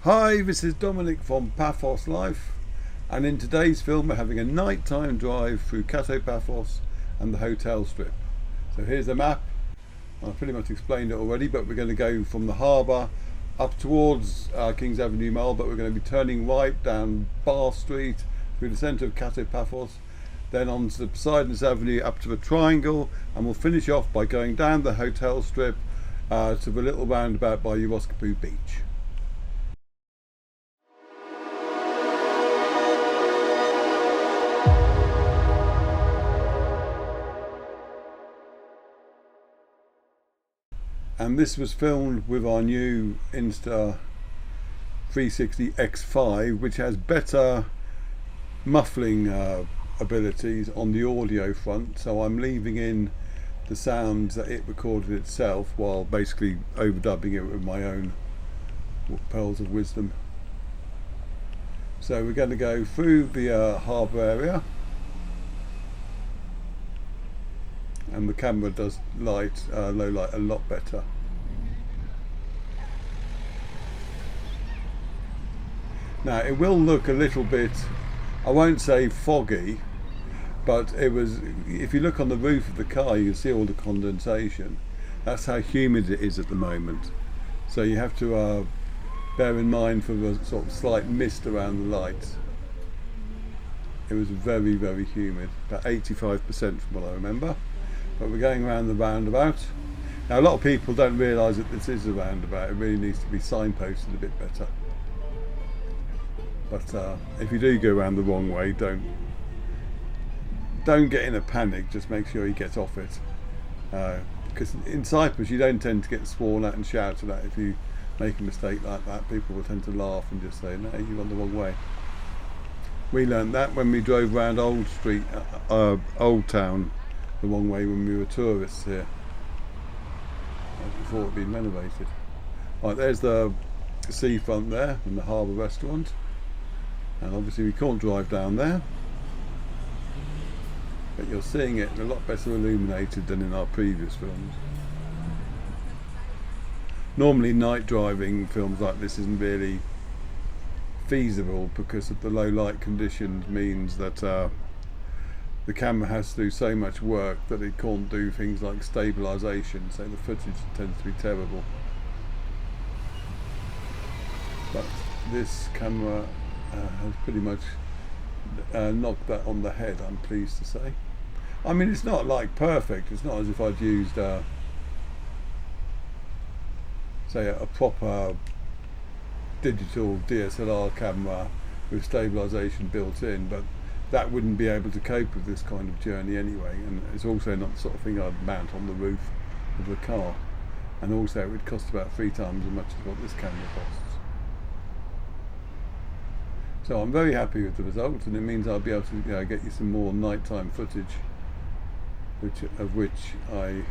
Hi, this is Dominic from Paphos Life, and in today's film we're having a nighttime drive through Kato Paphos and the hotel strip. So here's the map. I've pretty much explained it already, but we're going to go from the harbour up towards Kings Avenue Mall, but we're going to be turning right down Bar Street through the centre of Kato Paphos, then on to the Poseidon Avenue up to the Triangle, and we'll finish off by going down the hotel strip to the little roundabout by Yeroskipou beach. And this was filmed with our new Insta 360 X5, which has better muffling abilities on the audio front, so I'm leaving in the sounds that it recorded itself while basically overdubbing it with my own pearls of wisdom. So we're going to go through the harbour area, and the camera does low light a lot better. Now it will look a little bit, I won't say foggy, but if you look on the roof of the car you can see all the condensation. That's how humid it is at the moment. So you have to bear in mind for the sort of slight mist around the lights. It was very, very humid, about 85% from what I remember. But we're going around the roundabout. Now a lot of people don't realise that this is a roundabout. It really needs to be signposted a bit better. But if you do go around the wrong way, don't get in a panic. Just make sure you get off it, because in Cyprus you don't tend to get sworn at and shouted at if you make a mistake like that. People will tend to laugh and just say, "No, you're on the wrong way." We learned that when we drove around Old Town the wrong way when we were tourists here, before it had been renovated. Right, there's the seafront there and the harbour restaurant. And obviously we can't drive down there, but you're seeing it a lot better illuminated than in our previous films. Normally night driving films like this isn't really feasible because of the low light conditions, means that the camera has to do so much work that it can't do things like stabilisation, so the footage tends to be terrible. But this camera has pretty much knocked that on the head, I'm pleased to say. I mean, it's not like perfect. It's not as if I'd used say a proper digital DSLR camera with stabilisation built in, but that wouldn't be able to cope with this kind of journey anyway, and it's also not the sort of thing I'd mount on the roof of the car, and also it would cost about 3 times as much as what this camera costs. So I'm very happy with the result, and it means I'll be able to get you some more nighttime footage, of which I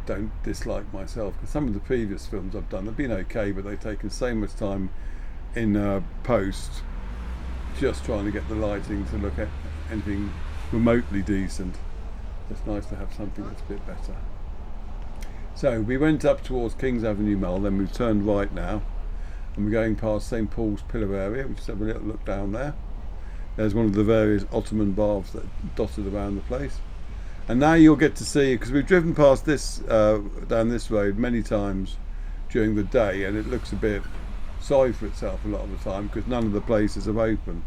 don't dislike myself, because some of the previous films I've done have been okay, but they've taken so much time in post just trying to get the lighting to look at anything remotely decent. It's nice to have something that's a bit better. So we went up towards Kings Avenue Mall, then we've turned right now, and we're going past St Paul's Pillar area. We just have a little look down there. There's one of the various Ottoman baths that are dotted around the place. And now you'll get to see, because we've driven past this down this road many times during the day, and it looks a bit sorry for itself a lot of the time because none of the places are open.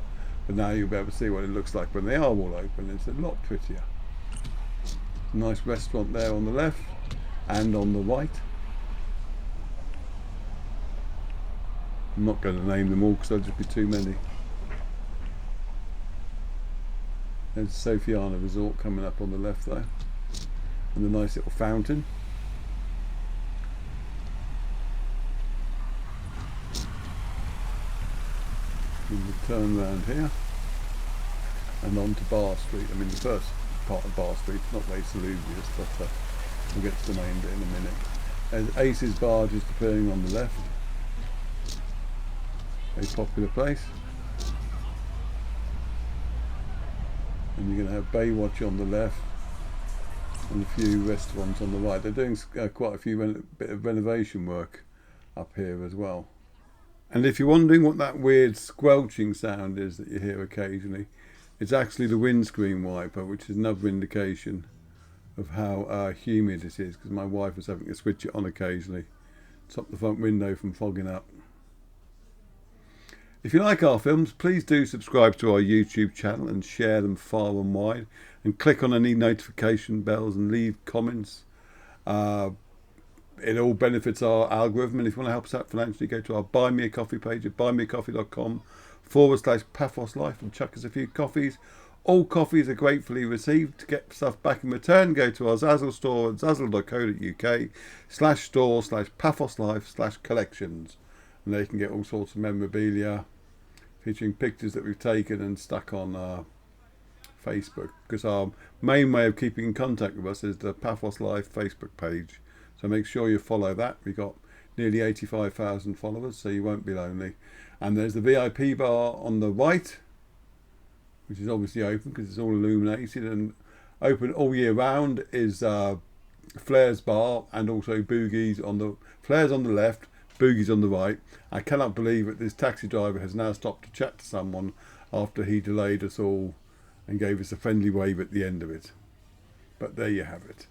But now you'll be able to see what it looks like when they are all open. It's a lot prettier. A nice restaurant there on the left and on the right. I'm not going to name them all because there'll just be too many. There's Sofiana Resort coming up on the left there, and the nice little fountain. And we'll turn around here and on to Bar Street. I mean, the first part of Bar Street is not very salubrious, but we'll get to the main bit in a minute. There's Ace's Bar just appearing on the left. Very popular place. And you're going to have Baywatch on the left and a few restaurants on the right. They're doing quite a few bit of renovation work up here as well. And if you're wondering what that weird squelching sound is that you hear occasionally, it's actually the windscreen wiper, which is another indication of how humid it is, because my wife was having to switch it on occasionally to stop the front window from fogging up. If you like our films, please do subscribe to our YouTube channel and share them far and wide, and click on any notification bells and leave comments. It all benefits our algorithm, and if you want to help us out financially, go to our Buy Me a Coffee page at buymeacoffee.com/Paphos Life and chuck us a few coffees. All coffees are gratefully received. To get stuff back in return, go to our Zazzle store at zazzle.co.uk/store/PaphosLife/collections, and there you can get all sorts of memorabilia featuring pictures that we've taken and stuck on Facebook, because our main way of keeping in contact with us is the Paphos Life Facebook page. So make sure you follow that. We've got nearly 85,000 followers, so you won't be lonely. And there's the VIP bar on the right, which is obviously open because it's all illuminated, and open all year round is Flair's bar, and also Boogie's on the Flair's on the left, Boogie's on the right. I cannot believe that this taxi driver has now stopped to chat to someone after he delayed us all and gave us a friendly wave at the end of it. But there you have it.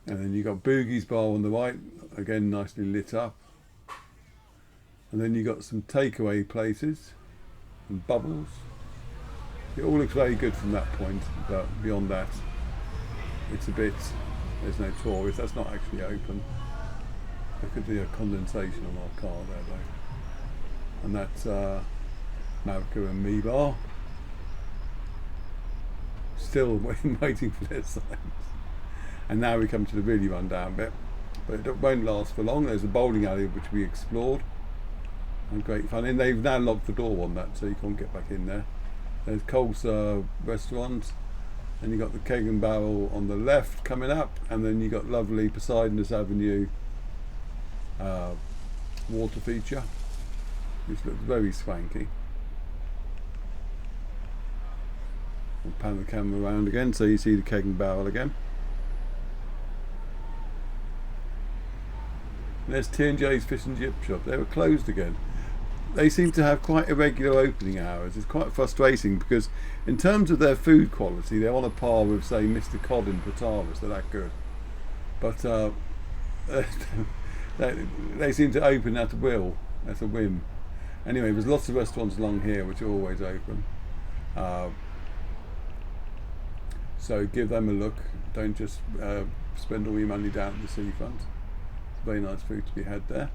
And then you got Boogie's bar on the right, again nicely lit up. And then you got some takeaway places and bubbles. It all looks very good from that point, but beyond that, it's a bit, there's no tourists. That's not actually open. Look at the condensation on our car there though. And that's Mavic and Me bar. Still waiting for their signs. And now we come to the really rundown bit, but it won't last for long. There's a bowling alley which we explored, and great fun. And they've now locked the door on that, so you can't get back in there. There's Cole's restaurant, and you got the Keg and Barrel on the left coming up, and then you got lovely Poseidon Avenue water feature, which looks very swanky. We'll pan the camera around again so you see the Keg and Barrel again. And there's T&J's Fish and Chip Shop. They were closed again. They seem to have quite irregular opening hours. It's quite frustrating because in terms of their food quality, they're on a par with, say, Mr. Cod in Pataras. They're that good. But they seem to open at will, at a whim. Anyway, there's lots of restaurants along here which are always open. So give them a look. Don't just spend all your money down at the seafront. It's very nice food to be had there.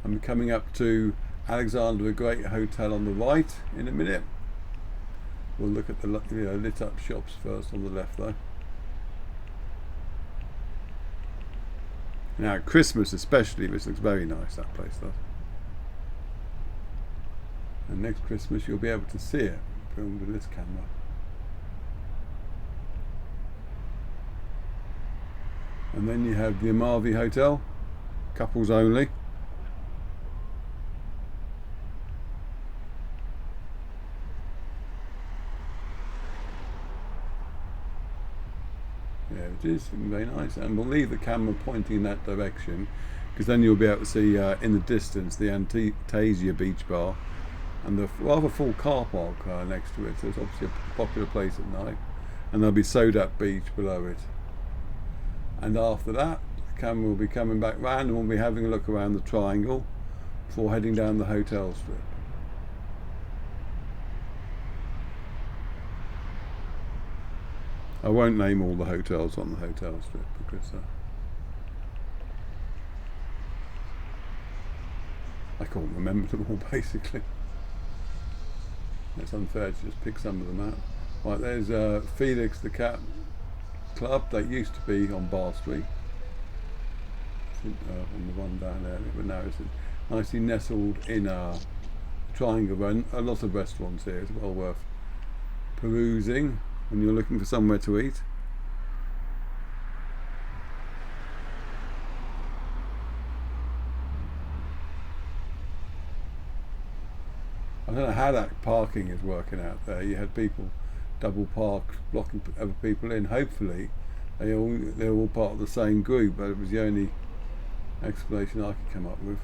And we're coming up to Alexander the Great Hotel on the right in a minute. We'll look at the lit up shops first on the left though. Now at Christmas especially, this looks very nice, that place does. And next Christmas you'll be able to see it filmed with this camera. And then you have the Amalfi Hotel, couples only. Yeah, it is very nice, and we'll leave the camera pointing in that direction because then you'll be able to see in the distance the Antasia Beach Bar and the rather full car park next to it. So it's obviously a popular place at night, and there'll be Sodat Beach below it. And after that, the camera will be coming back round and we'll be having a look around the triangle before heading down the hotel strip. I won't name all the hotels on the hotel strip because I can't remember them all basically. It's unfair to just pick some of them out. Right, there's Felix the Cat Club. That used to be on Bar Street. I think on the one down there, but now it's nicely nestled in a triangle. A lot of restaurants here. It's well worth perusing when you're looking for somewhere to eat. I don't know how that parking is working out there. You had people double parked, blocking other people in. Hopefully they're all part of the same group, but it was the only explanation I could come up with.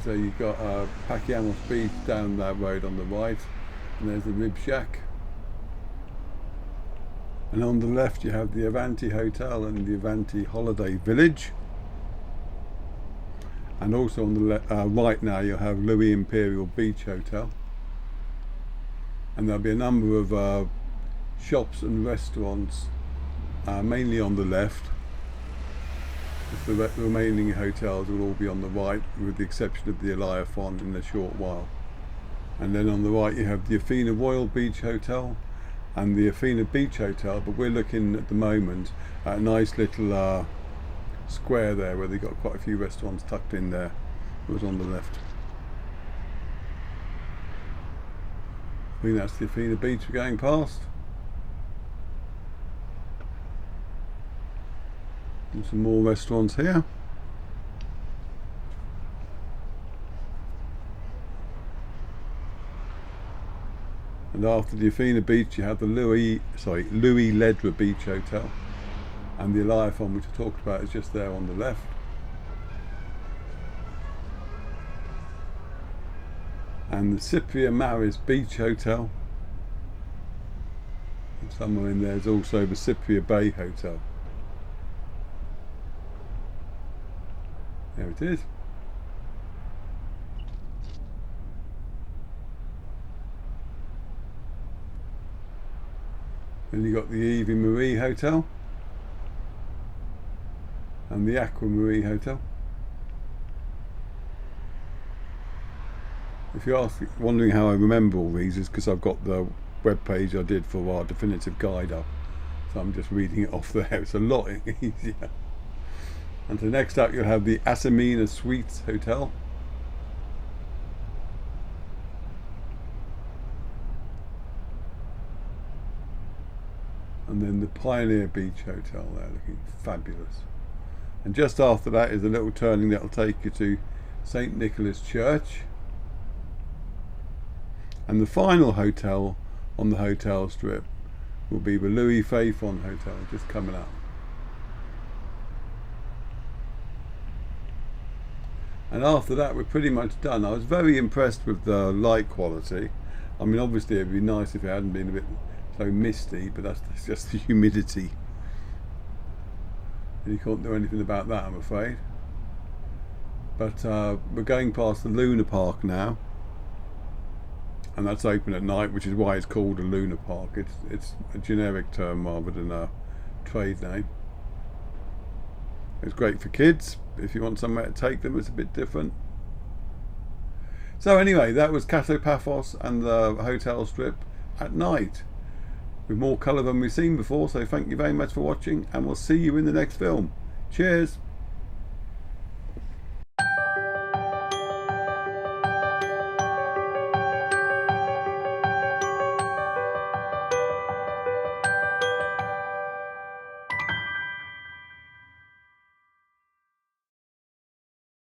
So you've got Pakiamos Beach down that road on the right, and there's the Rib Shack. And on the left you have the Avanti Hotel and the Avanti Holiday Village. And also on the right now you have Louis Imperial Beach Hotel. And there'll be a number of shops and restaurants, mainly on the left. The remaining hotels will all be on the right, with the exception of the Eliaphon in a short while. And then on the right you have the Athena Royal Beach Hotel and the Athena Beach Hotel, but we're looking at the moment at a nice little square there where they've got quite a few restaurants tucked in there. It was on the left. I think that's the Athena Beach we're going past. And some more restaurants here. And after the Athena Beach you have the Louis Ledra Beach Hotel, and the Eliaphon, which I talked about, is just there on the left. And the Cypria Maris Beach Hotel, and somewhere in there is also the Cypria Bay Hotel. There it is. Then you got the Evie Marie Hotel and the Aqua Marie Hotel. If you're wondering how I remember all these, is because I've got the web page I did for our definitive guide up, so I'm just reading it off there. It's a lot easier. And so next up you'll have the Asamina Suites Hotel. And then the Pioneer Beach Hotel there, looking fabulous. And just after that is a little turning that will take you to St. Nicholas Church. And the final hotel on the hotel strip will be the Louis Fayfon Hotel, just coming up. And after that we're pretty much done. I was very impressed with the light quality. I mean, obviously it'd be nice if it hadn't been a bit so misty, but that's just the humidity. And you can't do anything about that, I'm afraid. But we're going past the Luna Park now, and that's open at night, which is why it's called a Luna Park. It's a generic term rather than a trade name. It's great for kids. If you want somewhere to take them, it's a bit different. So anyway, that was Kato Paphos and the hotel strip at night, with more colour than we've seen before. So thank you very much for watching, and we'll see you in the next film. Cheers.